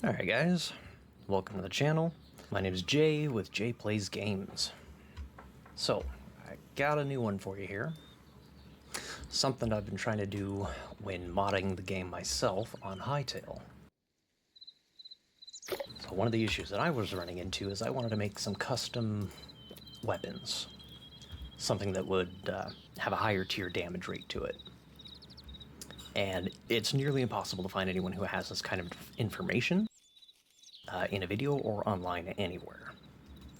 Alright guys, welcome to the channel. My name is Jay with Jay Plays Games. So, I got a new one for you here. Something I've been trying to do when modding the game myself on Hytail. So one of the issues that I was running into is I wanted to make some custom weapons. Something that would have a higher tier damage rate to it. And it's nearly impossible to find anyone who has this kind of information in a video or online anywhere.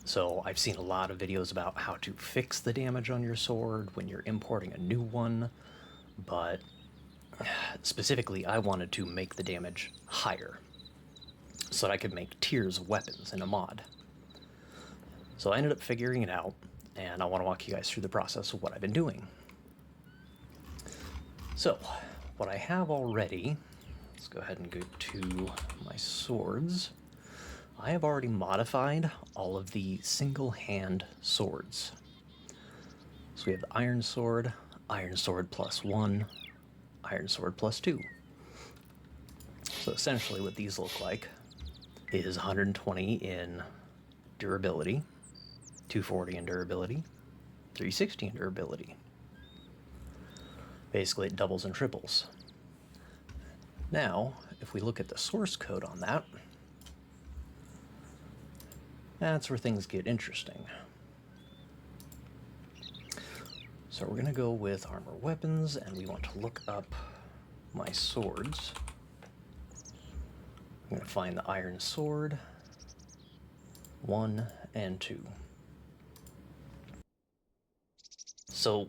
So I've seen a lot of videos about how to fix the damage on your sword when you're importing a new one, but specifically I wanted to make the damage higher so that I could make tiers of weapons in a mod. So I ended up figuring it out, and I want to walk you guys through the process of what I've been doing. So, what I have already, let's go ahead and go to my swords. I have already modified all of the single hand swords. So we have the Iron Sword +1, Iron Sword +2. So essentially what these look like is 120 in durability, 240 in durability, 360 in durability. Basically it doubles and triples. Now, if we look at the source code on that, that's where things get interesting. So we're going to go with armor weapons, and we want to look up my swords. I'm going to find the Iron Sword 1 and 2. So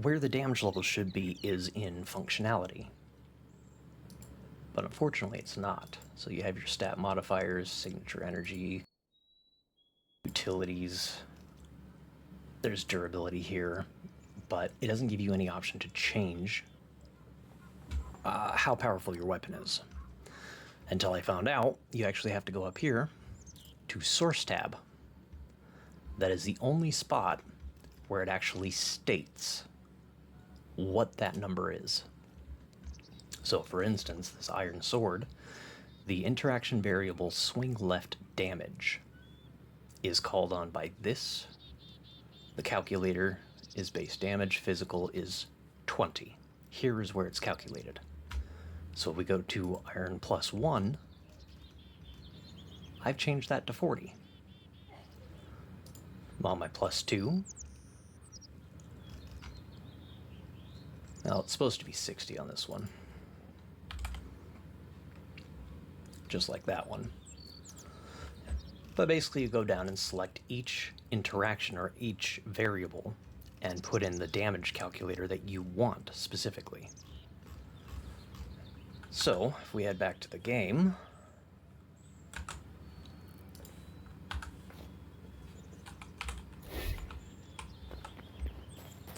where the damage level should be is in functionality. But unfortunately it's not. So you have your stat modifiers, signature energy, utilities, there's durability here, but it doesn't give you any option to change how powerful your weapon is. Until I found out, you actually have to go up here to Source tab. That is the only spot where it actually states what that number is. So for instance, this Iron Sword, the interaction variable swing left damage is called on by this. The calculator is base damage, physical is 20. Here is where it's calculated. So if we go to Iron +1, I've changed that to 40. On my +2, now it's supposed to be 60 on this one. Just like that one. But basically you go down and select each interaction or each variable and put in the damage calculator that you want specifically. So if we head back to the game,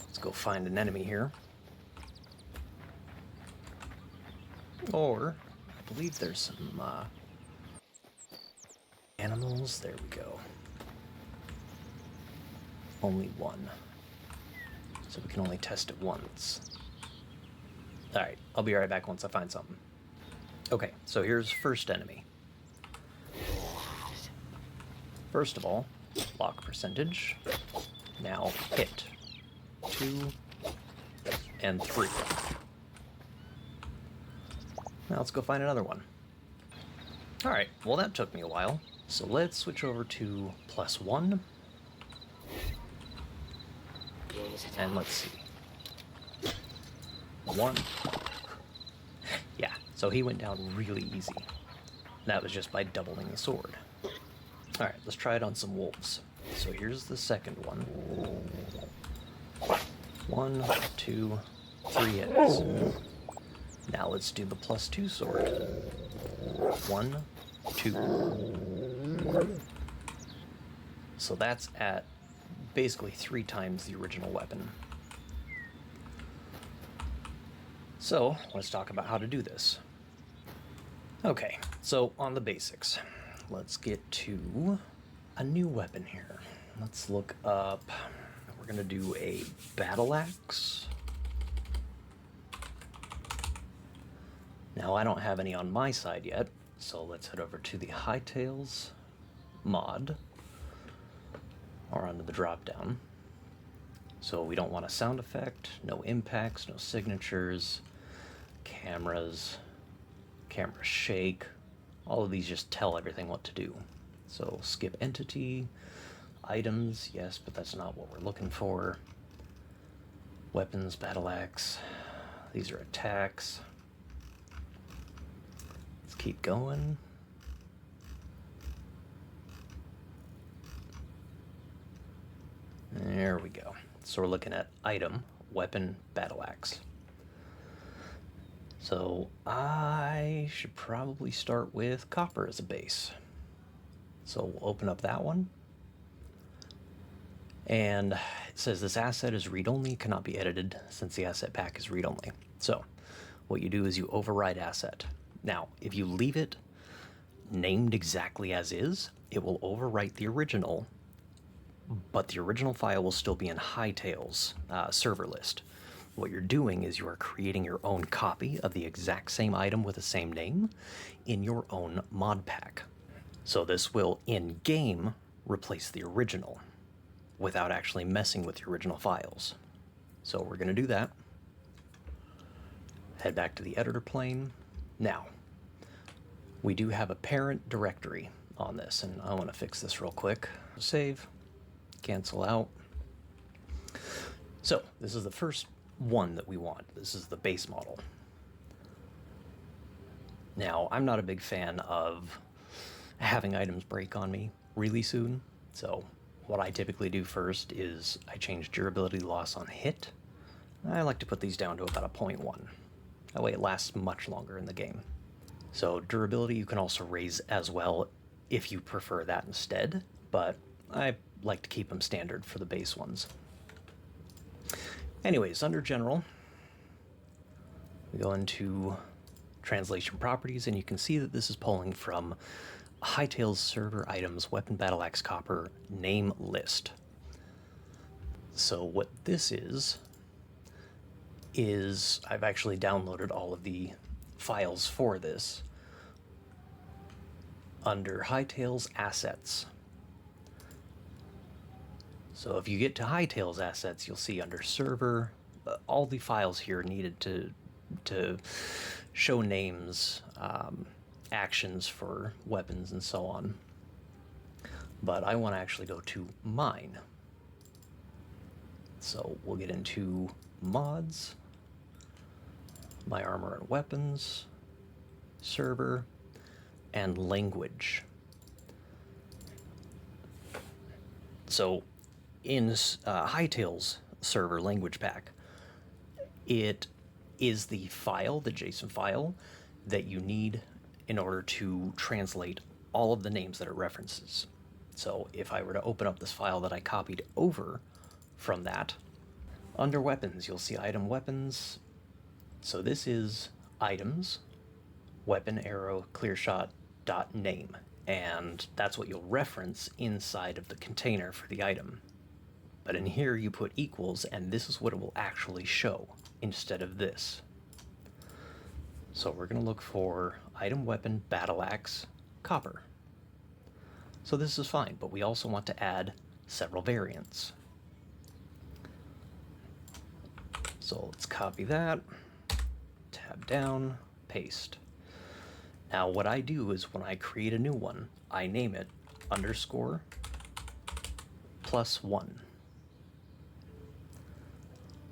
let's go find an enemy here. Or I believe there's some animals. There we go. Only one. So we can only test it once. Alright, I'll be right back once I find something. Okay, so here's first enemy. First of all, lock percentage. Now hit. 2 and 3. Now let's go find another one. Alright, well that took me a while. So let's switch over to +1. And let's see. 1. Yeah, so he went down really easy. That was just by doubling the sword. Alright, let's try it on some wolves. So here's the second one. 1, 2, 3 hits. Now let's do the +2 sword. 1, 2. So that's at basically 3 times the original weapon. So let's talk about how to do this. Okay, so on the basics, let's get to a new weapon here. Let's look up, we're gonna do a battle axe. Now I don't have any on my side yet, So let's head over to the Hytails mod, or under the drop down. So we don't want a sound effect, no impacts, no signatures, cameras, camera shake. All of these just tell everything what to do. So skip entity, items, yes, but that's not what we're looking for. Weapons, battle axe, these are attacks. Let's keep going. There we go. So we're looking at item, weapon, battle axe. So I should probably start with copper as a base. So we'll open up that one. And it says this asset is read-only, cannot be edited since the asset pack is read-only. So what you do is you override asset. Now, if you leave it named exactly as is, it will overwrite the original, but the original file will still be in Hytail's server list. What you're doing is you are creating your own copy of the exact same item with the same name in your own mod pack. So this will, in-game, replace the original without actually messing with the original files. So we're going to do that. Head back to the editor plane. Now, we do have a parent directory on this, and I want to fix this real quick. Save, cancel out. So this is the first one that we want. This is the base model. Now, I'm not a big fan of having items break on me really soon, so what I typically do first is I change durability loss on hit. I like to put these down to about a 0.1. That way it lasts much longer in the game. So durability you can also raise as well if you prefer that instead, but I like to keep them standard for the base ones. Anyways, under general, we go into translation properties, and you can see that this is pulling from Hytail's server items, weapon, battle axe, copper, name list. So what this is I've actually downloaded all of the files for this under Hytail's assets. So if you get to Hytail's assets, you'll see under server, all the files here needed to show names, actions for weapons and so on. But I want to actually go to mine. So we'll get into mods, my armor and weapons, server, and language. So in Hytail's server language pack, it is the file, the JSON file, that you need in order to translate all of the names that it references. So if I were to open up this file that I copied over from that, under weapons, you'll see item weapons. So this is items, weapon, arrow, clear shot, dot name. And that's what you'll reference inside of the container for the item. But in here you put equals, and this is what it will actually show instead of this. So we're going to look for item, weapon, battle axe, copper. So this is fine, but we also want to add several variants. So let's copy that, tab down, paste. Now what I do is when I create a new one, I name it _+1.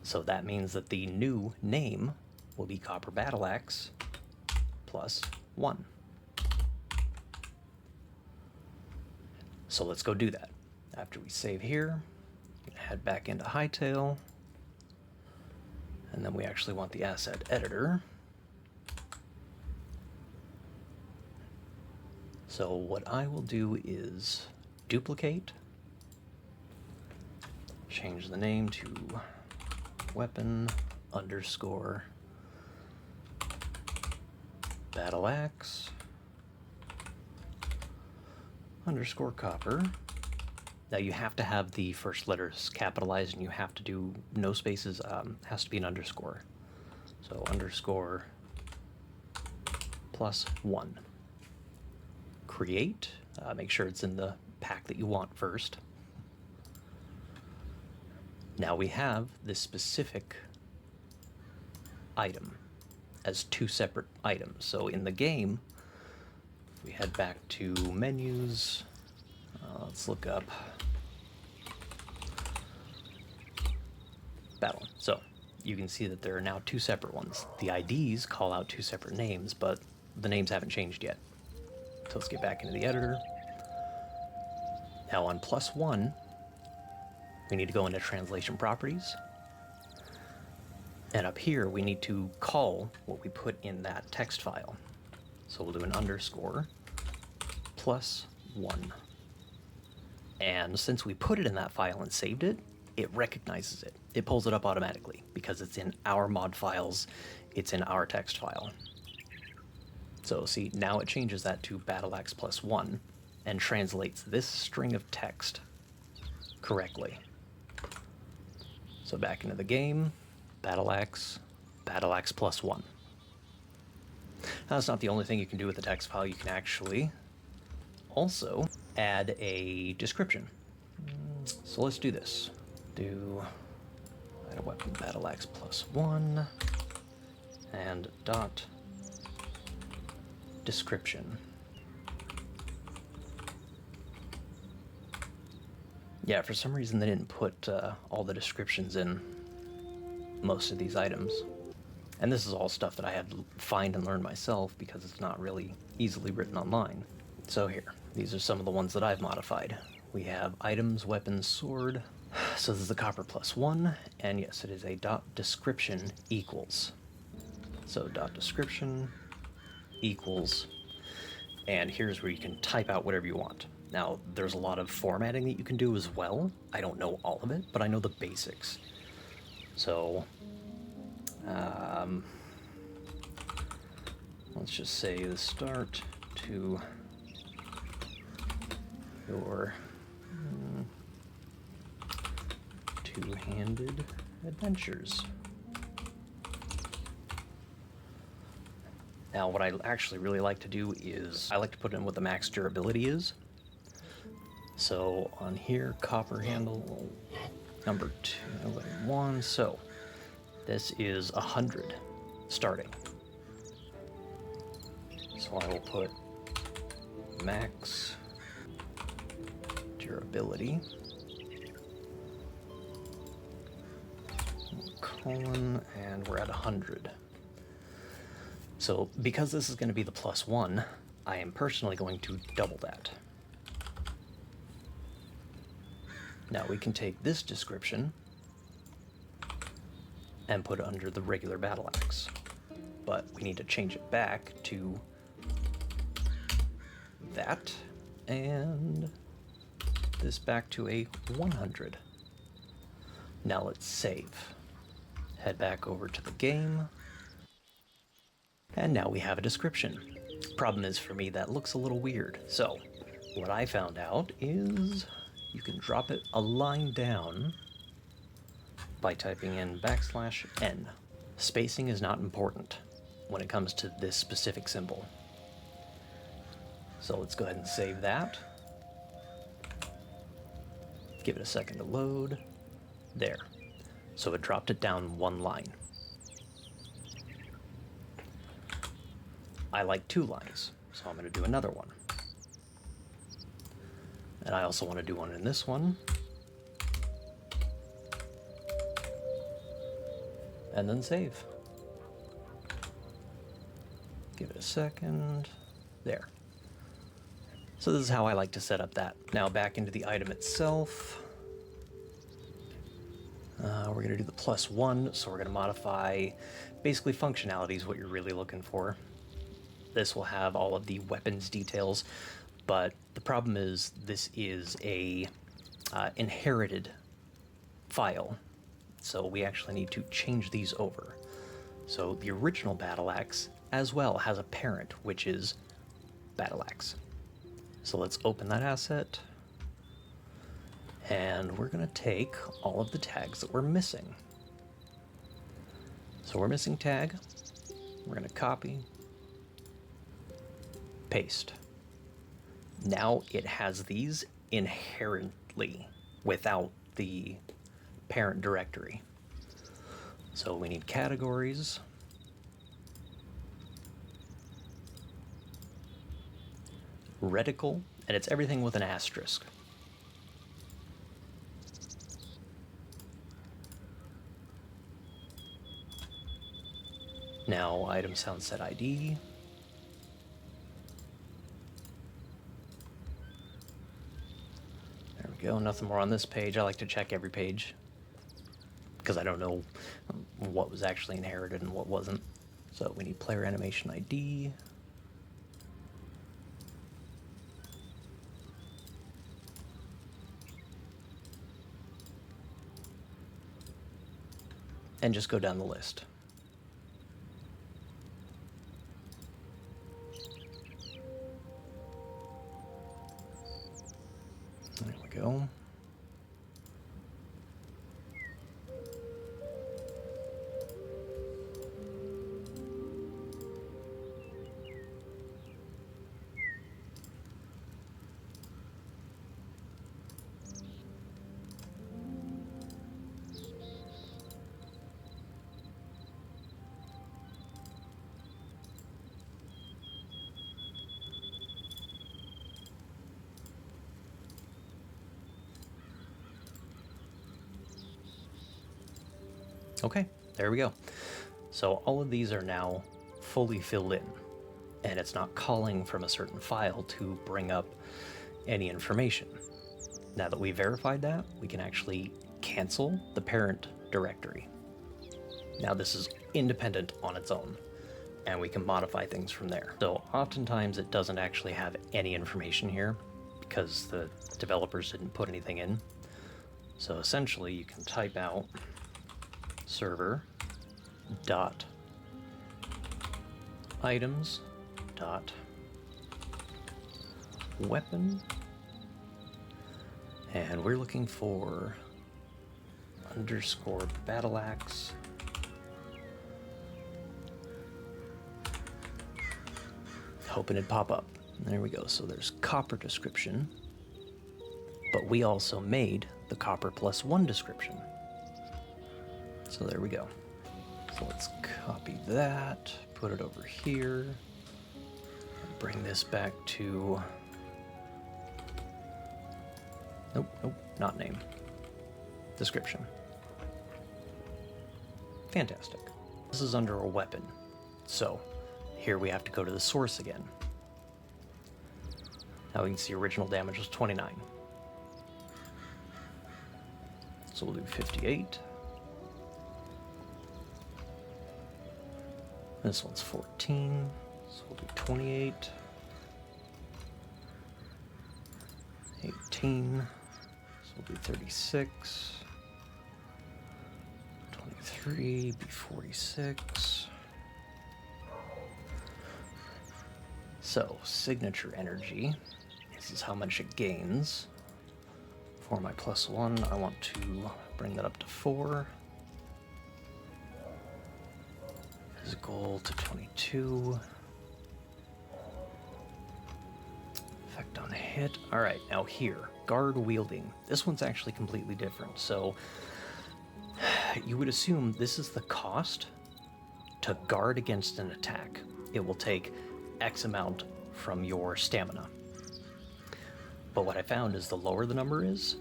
So that means that the new name will be copper battle axe +1. So let's go do that. After we save here, head back into Hytail, and then we actually want the asset editor. So what I will do is duplicate, change the name to weapon _ battle axe _ copper. Now you have to have the first letters capitalized, and you have to do no spaces, has to be an underscore. So _+1. create. Make sure it's in the pack that you want first. Now we have this specific item as two separate items. So in the game, if we head back to menus, let's look up battle. So you can see that there are now two separate ones. The IDs call out two separate names, but the names haven't changed yet. So let's get back into the editor. Now on +1, we need to go into translation properties. And up here, we need to call what we put in that text file. So we'll do an underscore +1. And since we put it in that file and saved it, it recognizes it. It pulls it up automatically because it's in our mod files, it's in our text file. So see, now it changes that to battle-axe +1 and translates this string of text correctly. So back into the game, battle-axe +1. Now, that's not the only thing you can do with the text file. You can actually also add a description. So let's do this. Add a weapon battle-axe +1 and dot description. Yeah, for some reason they didn't put all the descriptions in most of these items. And this is all stuff that I had to find and learn myself because it's not really easily written online. So here, these are some of the ones that I've modified. We have items, weapons, sword. So this is the copper +1, and yes, it is a dot description equals. So dot description equals, and here's where you can type out whatever you want. Now, there's a lot of formatting that you can do as well. I don't know all of it, but I know the basics. So, let's just say the start to your two-handed adventures. Now, what I actually really like to do is I like to put in what the max durability is. So on here, copper handle number 2, so this is 100 starting. So I will put max durability, colon, and we're at 100. So because this is going to be the +1, I am personally going to double that. Now we can take this description and put it under the regular battle axe, but we need to change it back to that, and this back to a 100. Now let's save. Head back over to the game, and now we have a description. Problem is, for me, that looks a little weird. So what I found out is you can drop it a line down by typing in \n. Spacing is not important when it comes to this specific symbol. So let's go ahead and save that. Give it a second to load. There. So it dropped it down one line. I like 2 lines, so I'm going to do another one. And I also want to do one in this one. And then save. Give it a second. There. So this is how I like to set up that. Now back into the item itself. We're going to do the +1, so we're going to modify basically functionality is what you're really looking for. This will have all of the weapons details, but the problem is this is a inherited file, so we actually need to change these over. So the original battle axe as well has a parent, which is battle axe. So let's open that asset, and we're going to take all of the tags that we're missing. So we're missing tag, we're going to copy, paste. Now it has these inherently without the parent directory. So we need categories. Reticle, and it's everything with an asterisk. Now item sound set ID. There we go, nothing more on this page. I like to check every page because I don't know what was actually inherited and what wasn't. So we need player animation ID. And just go down the list. There we go. Okay, there we go. So all of these are now fully filled in, and it's not calling from a certain file to bring up any information. Now that we verified that, we can actually cancel the parent directory. Now this is independent on its own, and we can modify things from there. So oftentimes it doesn't actually have any information here because the developers didn't put anything in. So essentially you can type out server dot items dot weapon, and we're looking for underscore battle axe hoping it'd pop up. There we go. So there's copper description, but we also made the copper +1 description. So there we go. So let's copy that, put it over here, and bring this back to, nope, not name, description. Fantastic. This is under a weapon. So here we have to go to the source again. Now we can see original damage was 29. So we'll do 58. This one's 14, so we'll do 28, 18, so we'll do 36, 23, be 46. So, signature energy, this is how much it gains. For my +1, I want to bring that up to 4. Physical to 22. Effect on hit. All right, now here, guard wielding. This one's actually completely different. So you would assume this is the cost to guard against an attack. It will take X amount from your stamina. But what I found is the lower the number is,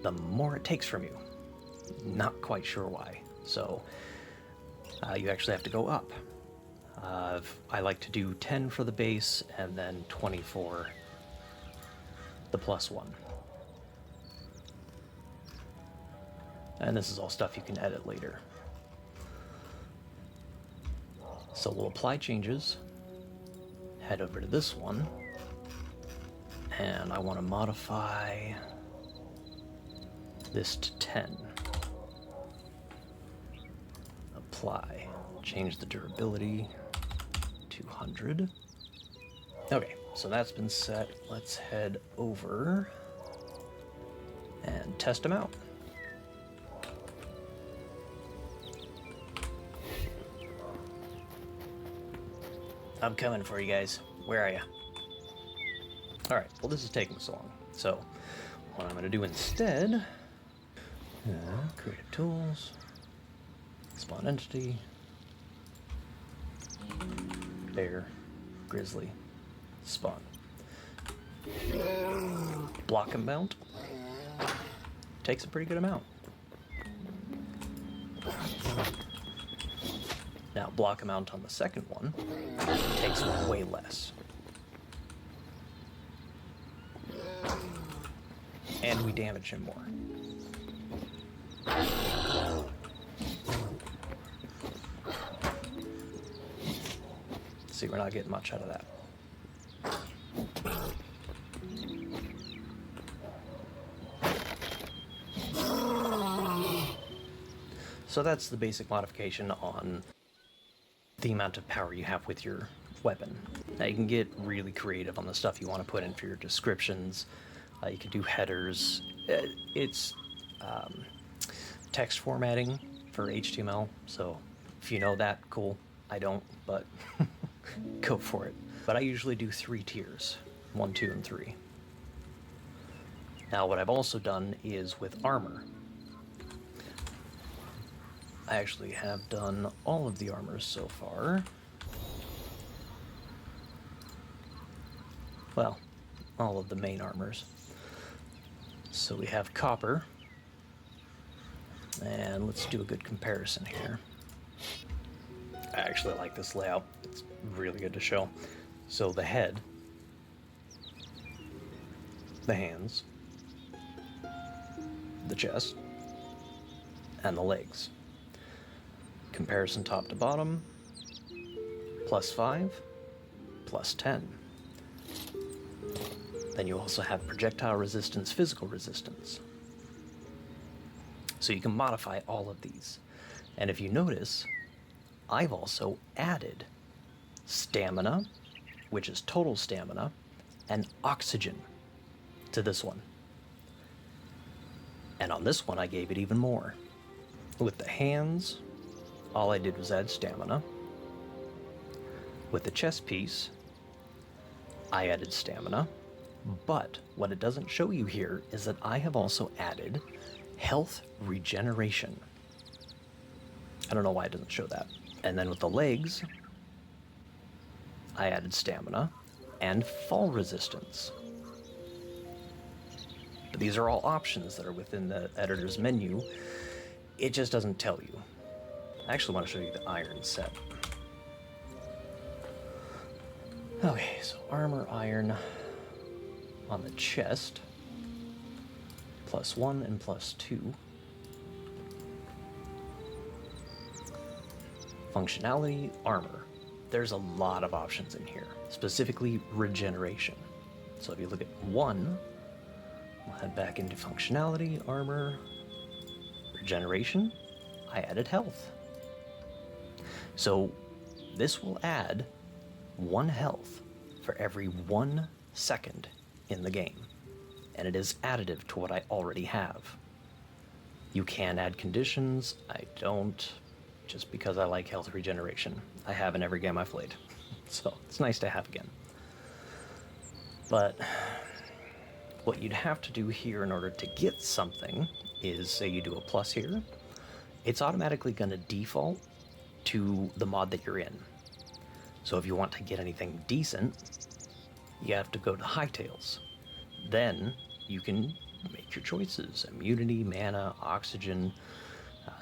the more it takes from you. Not quite sure why. So you actually have to go up. I like to do 10 for the base and then 20 for the +1. And this is all stuff you can edit later. So we'll apply changes, head over to this one, and I want to modify this to 10. Apply. Change the durability to 100. Okay, so that's been set. Let's head over and test them out. I'm coming for you guys. Where are you? Alright, well this is taking so long. So, what I'm going to do instead, creative tools, spawn entity, bear, grizzly, spawn. Block amount takes a pretty good amount. Now, block amount on the second one takes way less. And we damage him more. See, we're not getting much out of that. So that's the basic modification on the amount of power you have with your weapon. Now you can get really creative on the stuff you want to put in for your descriptions. You can do headers. It's text formatting for HTML, so if you know that, cool. I don't, but go for it. But I usually do 3 tiers, 1, 2, and 3. Now what I've also done is with armor. I actually have done all of the armors so far. Well, all of the main armors. So we have copper. And let's do a good comparison here. I actually like this layout. It's really good to show. So the head, the hands, the chest, and the legs. Comparison top to bottom, +5, +10. Then you also have projectile resistance, physical resistance. So you can modify all of these. And if you notice, I've also added stamina, which is total stamina, and oxygen to this one. And on this one, I gave it even more. With the hands, all I did was add stamina. With the chest piece, I added stamina. But what it doesn't show you here is that I have also added health regeneration. I don't know why it doesn't show that. And then with the legs, I added stamina and fall resistance. But these are all options that are within the editor's menu. It just doesn't tell you. I actually want to show you the iron set. Okay, so armor iron on the chest, +1 and +2. Functionality, armor. There's a lot of options in here, specifically regeneration. So if you look at 1, we'll head back into functionality, armor, regeneration. I added health. So this will add 1 health for every 1 second in the game, and it is additive to what I already have. You can add conditions. I don't, just because I like health regeneration. I have in every game I've played, so it's nice to have again. But what you'd have to do here in order to get something is, say you do a plus here, it's automatically going to default to the mod that you're in. So if you want to get anything decent, you have to go to Hytails. Then you can make your choices: immunity, mana, oxygen,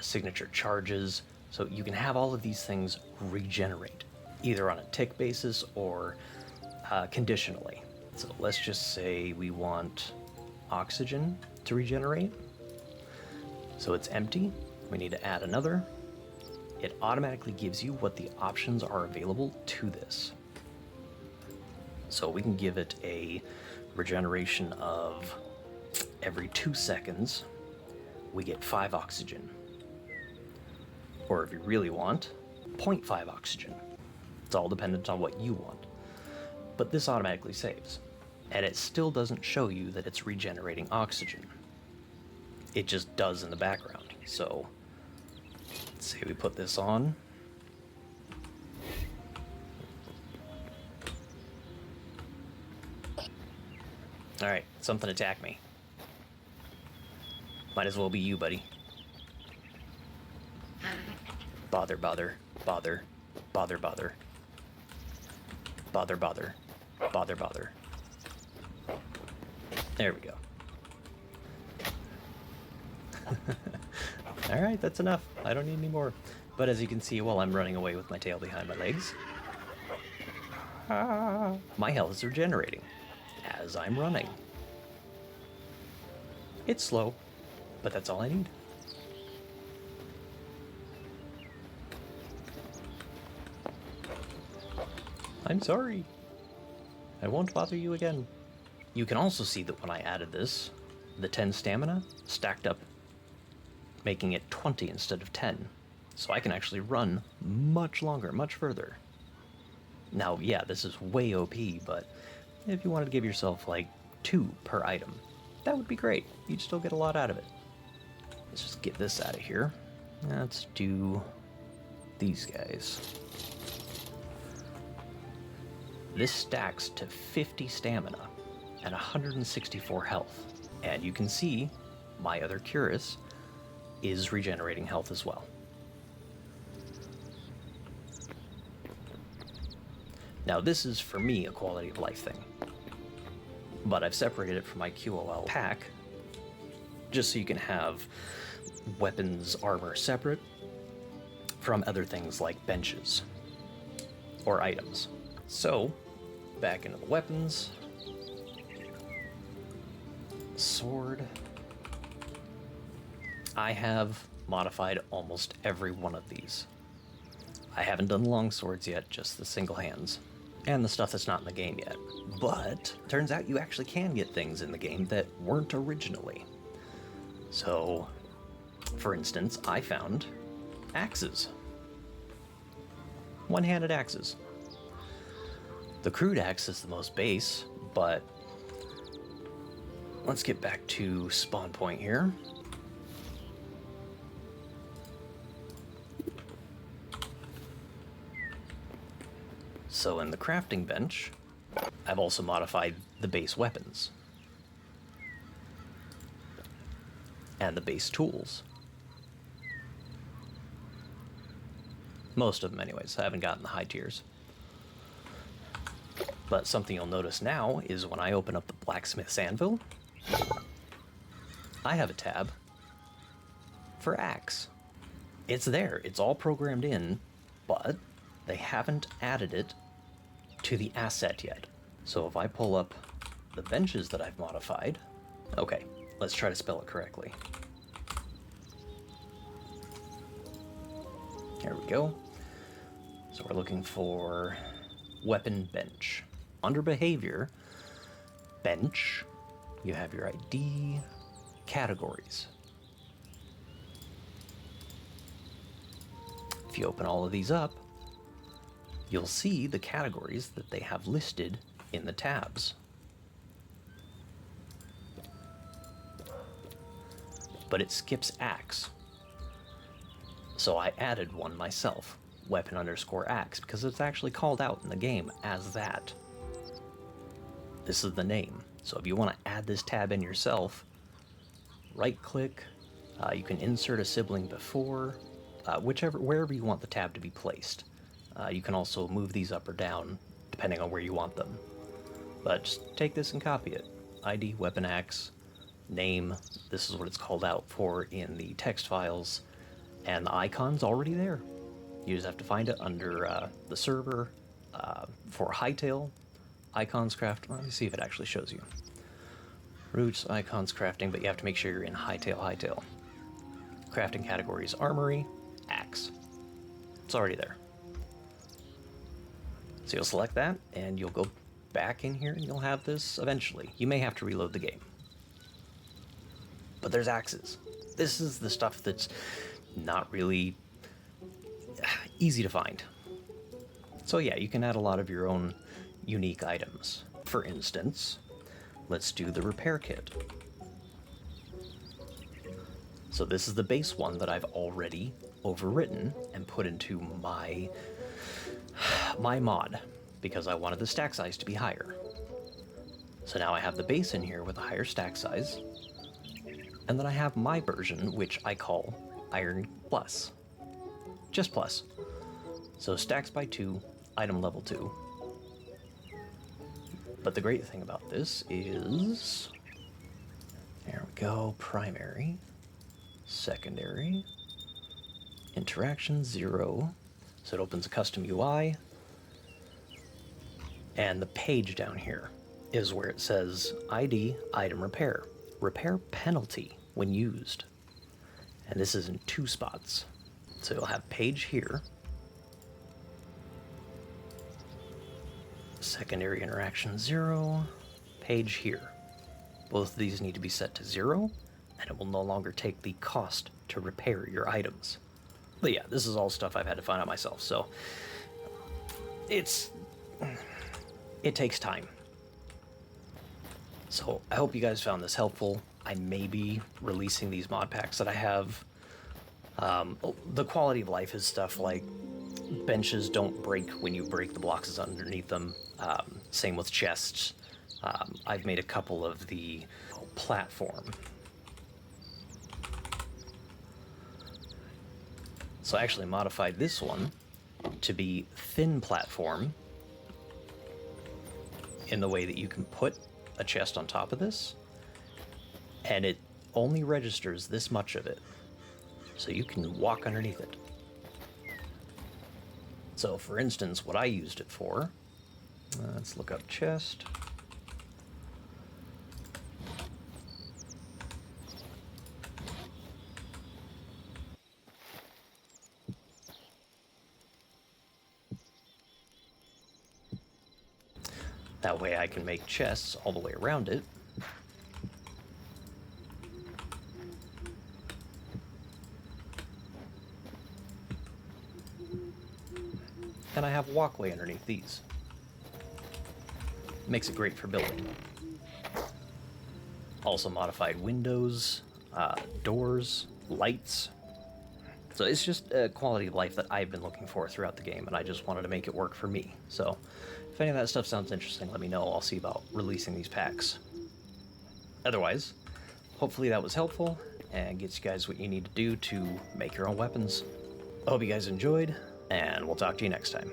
signature charges. So you can have all of these things regenerate, either on a tick basis or conditionally. So let's just say we want oxygen to regenerate. So it's empty. We need to add another. It automatically gives you what the options are available to this. So we can give it a regeneration of every 2 seconds, we get 5 oxygen. Or if you really want, 0.5 oxygen. It's all dependent on what you want. But this automatically saves. And it still doesn't show you that it's regenerating oxygen. It just does in the background. So let's say we put this on. Alright, something attacked me. Might as well be you, buddy. Bother, bother, bother, bother, bother. Bother, bother, bother, bother. There we go. Alright, that's enough. I don't need any more. But as you can see, while I'm running away with my tail behind my legs, my health is regenerating as I'm running. It's slow, but that's all I need. I'm sorry. I won't bother you again. You can also see that when I added this, the 10 stamina stacked up, making it 20 instead of 10. So I can actually run much longer, much further. Now, yeah, this is way OP, but if you wanted to give yourself like 2 per item, that would be great. You'd still get a lot out of it. Let's just get this out of here. Let's do these guys. This stacks to 50 stamina and 164 health. And you can see my other Curus is regenerating health as well. Now this is, for me, a quality of life thing. But I've separated it from my QOL pack, just so you can have weapons, armor separate from other things like benches or items. So, back into the weapons. Sword. I have modified almost every one of these. I haven't done long swords yet, just the single hands. And the stuff that's not in the game yet. But turns out you actually can get things in the game that weren't originally. So, for instance, I found axes. One-handed axes. The crude axe is the most base, but let's get back to spawn point here. So in the crafting bench, I've also modified the base weapons and the base tools. Most of them anyways. I haven't gotten the high tiers. But something you'll notice now is when I open up the blacksmith's anvil, I have a tab for axe. It's there, it's all programmed in, but they haven't added it to the asset yet. So if I pull up the benches that I've modified, okay, let's try to spell it correctly. There we go. So we're looking for weapon bench. Under behavior, bench, you have your ID, categories. If you open all of these up, you'll see the categories that they have listed in the tabs. But it skips axe. So I added one myself, weapon_axe, because it's actually called out in the game as that. This is the name. So if you want to add this tab in yourself, right click, you can insert a sibling before, wherever you want the tab to be placed. You can also move these up or down depending on where you want them. But just take this and copy it. ID, weapon axe, name, this is what it's called out for in the text files, and the icon's already there. You just have to find it under the server for Hytail, icons craft. Let me see if it actually shows you. Roots, icons crafting, but you have to make sure you're in Hytail. Crafting categories, armory, axe. It's already there. So you'll select that, and you'll go back in here, and you'll have this eventually. You may have to reload the game. But there's axes. This is the stuff that's not really easy to find. So yeah, you can add a lot of your own unique items. For instance, let's do the repair kit. So this is the base one that I've already overwritten and put into my mod, because I wanted the stack size to be higher. So now I have the base in here with a higher stack size, and then I have my version, which I call Iron Plus. Just Plus. So stacks by 2, item level 2. But the great thing about this is, there we go, primary, secondary, interaction 0. So it opens a custom UI. And the page down here is where it says ID item repair. Repair penalty when used. And this is in 2 spots. So you'll have page here. Secondary interaction 0. Page here. Both of these need to be set to 0, and it will no longer take the cost to repair your items. But yeah, this is all stuff I've had to find out myself, so it takes time. So I hope you guys found this helpful. I may be releasing these mod packs that I have. The quality of life is stuff like benches don't break when you break the blocks underneath them. Same with chests. I've made a couple of the platform. So I actually modified this one to be thin platform in the way that you can put a chest on top of this, and it only registers this much of it, so you can walk underneath it. So for instance, what I used it for, let's look up chest. That way I can make chests all the way around it. And I have a walkway underneath these. Makes it great for building. Also modified windows, doors, lights. So it's just a quality of life that I've been looking for throughout the game, and I just wanted to make it work for me. So if any of that stuff sounds interesting, let me know. I'll see about releasing these packs. Otherwise, hopefully that was helpful and gets you guys what you need to do to make your own weapons. I hope you guys enjoyed, and we'll talk to you next time.